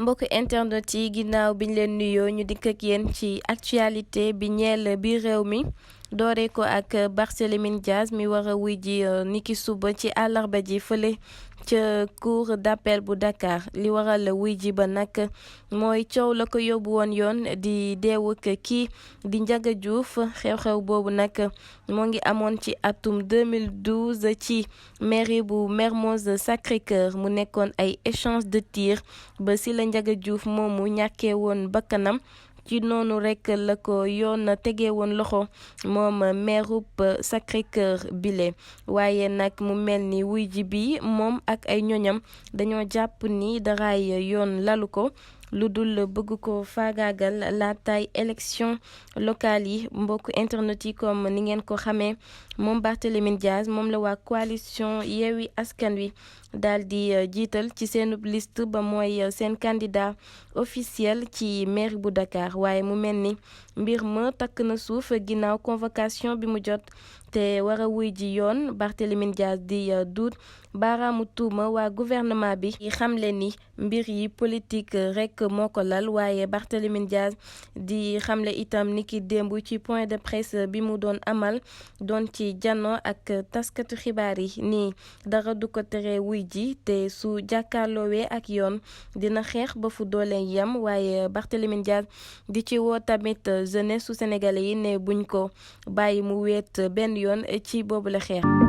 mbokk internet yi ginnaaw biñ leen nuyoo ñu dikk ak yéen ci actualité bi ñeel biir réew mi dooree ko ak Barthélémy Dias mi war a wuy ji niki suba ci àllarba ji fële ca cour d'appel bu Dakar li waral wuy ji ba nag mooy coow la ko yóbbu woon yoon di deewuk kii di Ndiaga Diouf xew-xew boobu nag moo ngi amoon ci atum 2012 ci mairie bu Mermoz Sacré-Cœur mu nekkoon ay échange de tir ba si la Ndiaga Diouf moomu ñàkkee woon bakkanam ci noonu rek la ko yoon tegee woon loxo moom mairub Sacré-Cœur bile waaye nag mu mel ni wuy ji bi moom ak ay ñoñam dañoo jàpp ni daraay yoon lalu ko lu dul bëgg ko faagaagal laataay élection locale yi mbokk internet yi comme ni ngeen ko xamee moom Barthélémy Dias moom la waa coalition Yewwi Askan Wi daal di jiital ci seenub liste ba mooy seen candidat officiel ci mairie bu Dakar waaye mu mel ni mbir ma takk na suuf ginnaaw convocation bi mu jot te war a wuy ji yoon Barthélémy Dias di duut baaraamu tuuma waa gouvernement bi xamle ni mbir yi politique rek moo ko lal waaye Barthélémy Dias di xamle itam niki démb ci point de presse bi mu doon amal doon ci jano ak taskatu xibaar yi nii dara du ko tere wuy ji te su jàkkaarloowee ak yoon dina xeex ba fu doole yem waaye Barthélémy Dias di ci woo tamit jeunesse su sénégalais yi ne buñ ko bàyyi mu weet benn yoon ci boobu la xeex